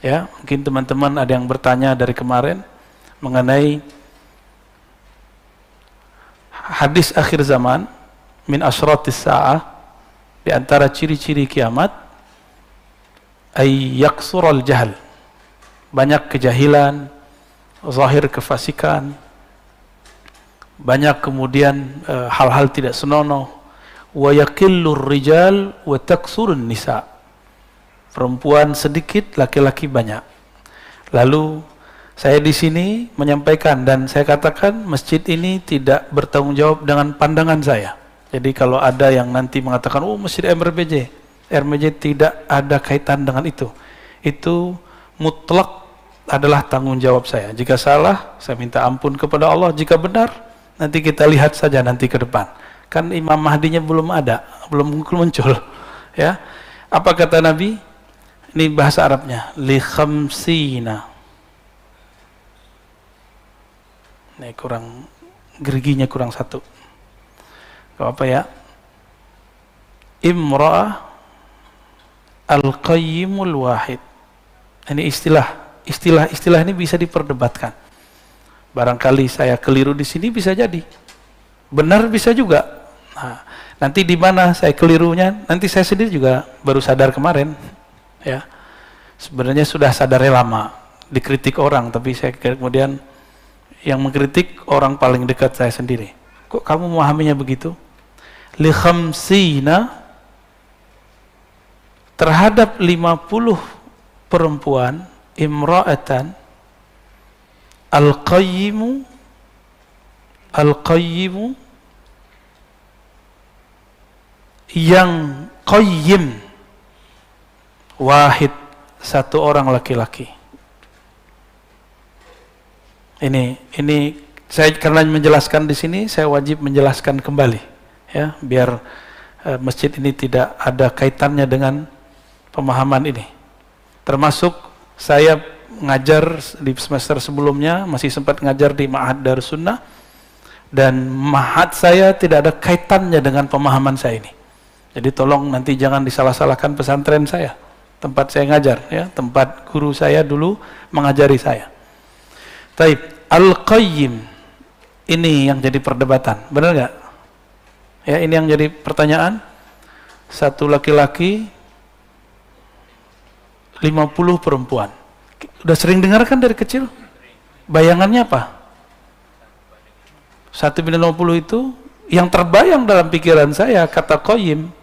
Ya, mungkin teman-teman ada yang bertanya dari kemarin mengenai hadis akhir zaman, min asyratis sa'ah, di antara ciri-ciri kiamat, ay yaksural jahal, banyak kejahilan, zahir kefasikan, banyak kemudian hal-hal tidak senonoh, wa yaqillur rijal wa taksurun nisa, perempuan sedikit, laki-laki banyak. Lalu saya di sini menyampaikan dan saya katakan masjid ini tidak bertanggung jawab dengan pandangan saya. Jadi kalau ada yang nanti mengatakan, oh masjid RMJ tidak ada kaitan dengan itu. Itu mutlak adalah tanggung jawab saya. Jika salah, saya minta ampun kepada Allah. Jika benar, nanti kita lihat saja nanti ke depan. Kan Imam Mahdinya belum ada, belum muncul. Ya, apa kata Nabi? Ini bahasa Arabnya, li khamsina. Ini kurang, geriginya kurang satu. Kalau apa ya? Imra'ah al-qayyimul wahid. Ini istilah ini bisa diperdebatkan. Barangkali saya keliru di sini, bisa jadi. Benar bisa juga. Nah, nanti di mana saya kelirunya, nanti saya sendiri juga baru sadar kemarin. Ya, sebenarnya sudah sadarnya lama, dikritik orang, tapi saya kemudian yang mengkritik orang paling dekat saya sendiri. Kok kamu memahaminya begitu? Li khamsina, terhadap 50 perempuan, imra'atan al-qayyimu yang qayyim, wahid, satu orang laki-laki. Ini saya karena menjelaskan di sini, saya wajib menjelaskan kembali, ya, biar masjid ini tidak ada kaitannya dengan pemahaman ini. Termasuk saya ngajar di semester sebelumnya, masih sempat ngajar di Ma'had Darus Sunnah, dan ma'had saya tidak ada kaitannya dengan pemahaman saya ini. Jadi tolong nanti jangan disalah-salahkan pesantren saya, tempat saya ngajar, ya, tempat guru saya dulu mengajari saya. Taib, al-qayyim, ini yang jadi perdebatan, benar nggak? Ya, ini yang jadi pertanyaan. Satu laki-laki, 50 perempuan. Udah sering dengar kan dari kecil? Bayangannya apa? 1/50 itu yang terbayang dalam pikiran saya, kata qayyim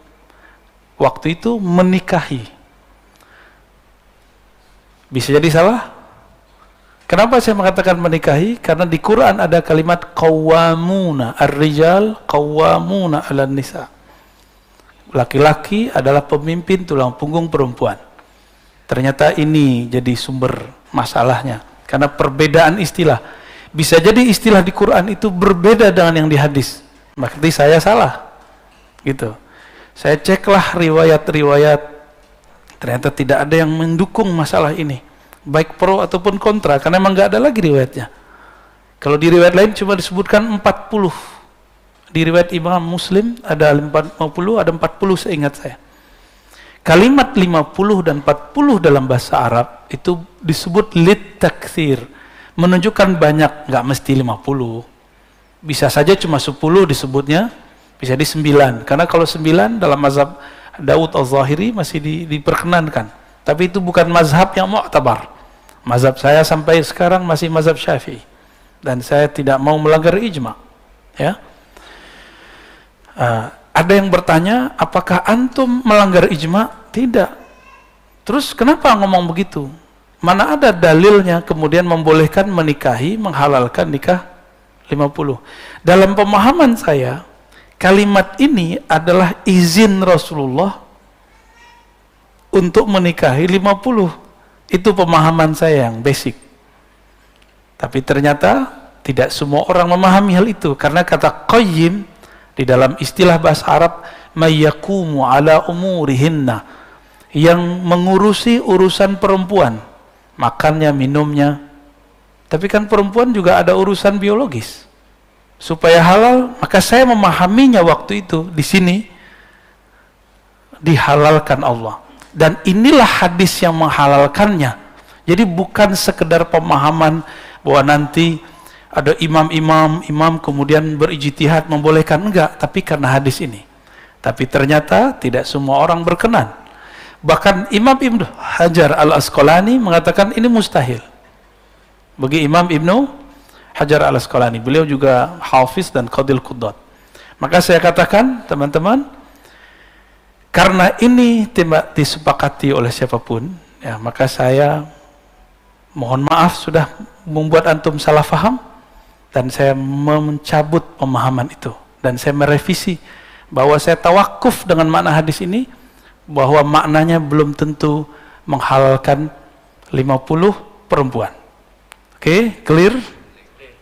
waktu itu menikahi. Bisa jadi salah. Kenapa saya mengatakan menikahi? Karena di Quran ada kalimat qawwamuna, ar-rijal qawwamuna 'alan nisa. Laki-laki adalah pemimpin tulang punggung perempuan. Ternyata ini jadi sumber masalahnya. Karena perbedaan istilah. Bisa jadi istilah di Quran itu berbeda dengan yang di hadis. Berarti saya salah. Gitu. Saya ceklah riwayat-riwayat. Ternyata tidak ada yang mendukung masalah ini. Baik pro ataupun kontra, karena memang nggak ada lagi riwayatnya. Kalau di riwayat lain cuma disebutkan 40. Di riwayat Imam Muslim ada 50, ada 40 seingat saya. Kalimat 50 dan 40 dalam bahasa Arab itu disebut lit taktsir, menunjukkan banyak, nggak mesti 50. Bisa saja cuma 10 disebutnya, bisa di 9. Karena kalau 9 dalam mazhab Daud al-Zahiri masih diperkenankan. Tapi itu bukan mazhab yang mu'tabar. Mazhab saya sampai sekarang masih mazhab Syafi'i. Dan saya tidak mau melanggar ijma. Ya. Ada yang bertanya, apakah antum melanggar ijma? Tidak. Terus kenapa ngomong begitu? Mana ada dalilnya kemudian membolehkan menikahi, menghalalkan nikah 50? Dalam pemahaman saya, kalimat ini adalah izin Rasulullah untuk menikahi 50. Itu pemahaman saya yang basic. Tapi ternyata tidak semua orang memahami hal itu, karena kata qayyim di dalam istilah bahasa Arab, mayyaqumu ala umurihinna, yang mengurusi urusan perempuan, makannya, minumnya. Tapi kan perempuan juga ada urusan biologis. Supaya halal, maka saya memahaminya waktu itu di sini dihalalkan Allah. Dan inilah hadis yang menghalalkannya. Jadi bukan sekedar pemahaman bahwa nanti ada imam kemudian berijtihad membolehkan, enggak, tapi karena hadis ini. Tapi ternyata tidak semua orang berkenan. Bahkan Imam Ibnu Hajar Al-Asqalani mengatakan ini mustahil. Bagi Imam Ibnu Hajar Al-Asqalani, beliau juga hafiz dan qadil qudat. Maka saya katakan, teman-teman, karena ini tidak disepakati oleh siapapun, ya, maka saya mohon maaf sudah membuat antum salah faham, dan saya mencabut pemahaman itu, dan saya merevisi bahwa saya tawakuf dengan makna hadis ini, bahwa maknanya belum tentu menghalalkan 50 perempuan. Oke, clear?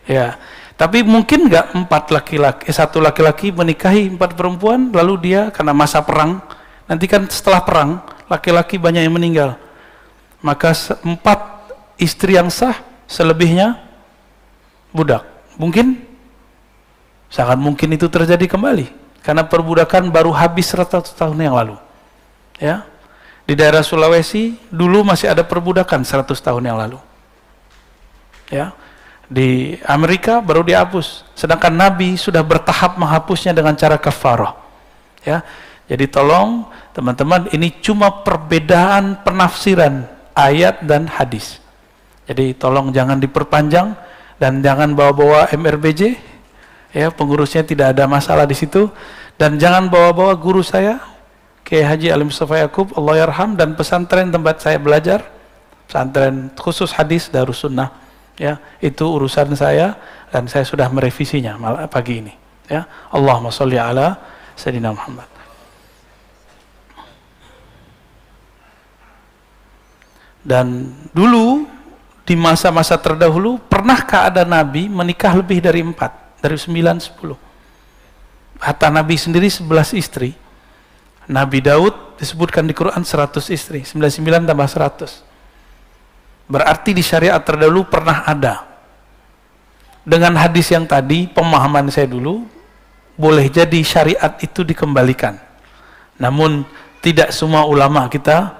Ya. Tapi mungkin nggak satu laki-laki menikahi 4 perempuan, lalu dia karena masa perang, nanti kan setelah perang laki-laki banyak yang meninggal, maka 4 istri yang sah, selebihnya budak. Mungkin? Sangat mungkin itu terjadi kembali, karena perbudakan baru habis 100 tahun yang lalu. Ya, di daerah Sulawesi dulu masih ada perbudakan 100 tahun yang lalu. Ya, di Amerika baru dihapus, sedangkan Nabi sudah bertahap menghapusnya dengan cara kafarah. Ya, jadi tolong teman-teman, ini cuma perbedaan penafsiran ayat dan hadis. Jadi tolong jangan diperpanjang dan jangan bawa-bawa MRBJ. Ya, pengurusnya tidak ada masalah di situ, dan jangan bawa-bawa guru saya Kiai Haji Ali Mustafa Yaqub, Allah yarham, dan pesantren tempat saya belajar, pesantren khusus hadis Darus Sunnah. Ya, itu urusan saya dan saya sudah merevisinya pagi ini. Ya, Allahumma sholli ala Sayyidina Muhammad. Dan dulu di masa-masa terdahulu, pernahkah ada Nabi menikah lebih dari 4, dari 9-10? Hatta Nabi sendiri 11 istri. Nabi Daud disebutkan di Quran 100 istri, 99 tambah 100. Berarti di syariat terdahulu pernah ada. Dengan hadis yang tadi, pemahaman saya dulu, boleh jadi syariat itu dikembalikan. Namun tidak semua ulama kita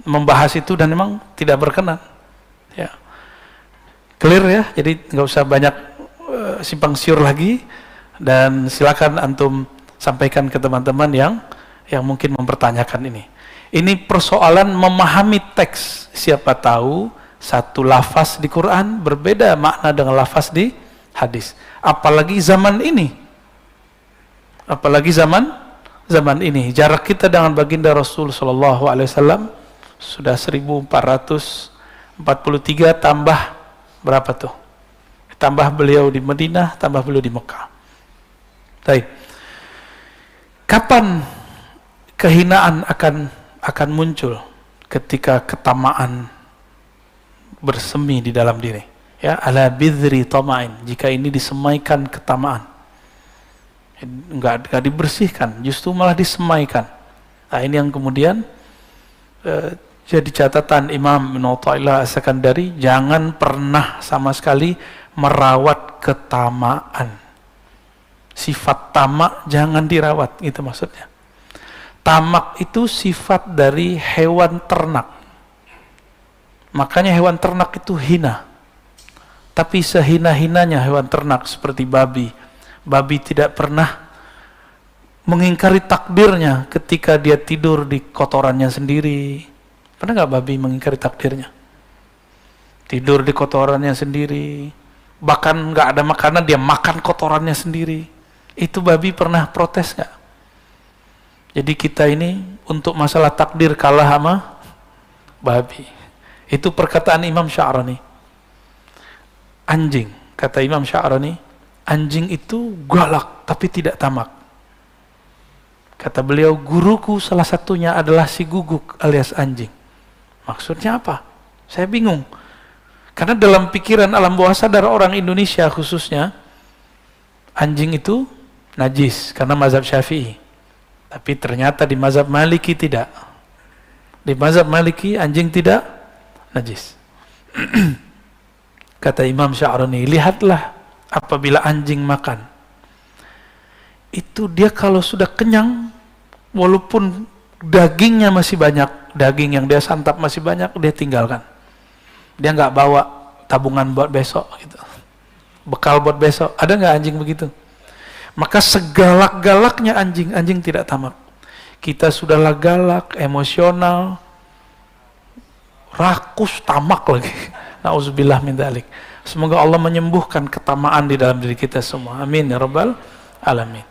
membahas itu dan memang tidak berkenan. Ya. Clear ya, jadi nggak usah banyak simpang siur lagi, dan silakan antum sampaikan ke teman-teman yang mungkin mempertanyakan ini. Ini persoalan memahami teks. Siapa tahu satu lafaz di Quran berbeda makna dengan lafaz di hadis. Apalagi zaman ini. Apalagi zaman ini. Jarak kita dengan baginda Rasul sallallahu alaihi wasallam sudah 1443 tambah berapa tuh? Tambah beliau di Madinah, tambah beliau di Mekah. Baik. Kapan kehinaan akan muncul? Ketika ketamaan bersemi di dalam diri. Ya, ala bidri tama'in. Jika ini disemaikan ketamaan, enggak dibersihkan, justru malah disemaikan. Nah, ini yang kemudian jadi catatan Imam Ibnu Athaillah As-Sakandari, jangan pernah sama sekali merawat ketamaan. Sifat tamak jangan dirawat, itu maksudnya. Tamak itu sifat dari hewan ternak. Makanya hewan ternak itu hina. Tapi sehina-hinanya hewan ternak seperti babi. Babi tidak pernah mengingkari takdirnya ketika dia tidur di kotorannya sendiri. Pernah nggak babi mengingkari takdirnya? Tidur di kotorannya sendiri. Bahkan nggak ada makanan, dia makan kotorannya sendiri. Itu babi pernah protes nggak? Jadi kita ini untuk masalah takdir kalah sama babi. Itu perkataan Imam Sya'rani. Anjing, kata Imam Sya'rani, anjing itu galak tapi tidak tamak. Kata beliau, guruku salah satunya adalah si guguk alias anjing. Maksudnya apa? Saya bingung. Karena dalam pikiran alam bawah sadar orang Indonesia khususnya, anjing itu najis karena mazhab Syafi'i. Tapi ternyata di mazhab Maliki tidak. Di mazhab Maliki anjing tidak najis. Kata Imam Sya'rani, lihatlah apabila anjing makan, itu dia kalau sudah kenyang, walaupun dagingnya masih banyak, daging yang dia santap masih banyak, dia tinggalkan. Dia nggak bawa tabungan buat besok gitu, bekal buat besok. Ada nggak anjing begitu? Maka segalak-galaknya anjing, anjing tidak tamak. Kita sudahlah galak, emosional, rakus, tamak lagi. Nauzubillah min dzalik. Semoga Allah menyembuhkan ketamaan di dalam diri kita semua. Amin ya rabbal alamin.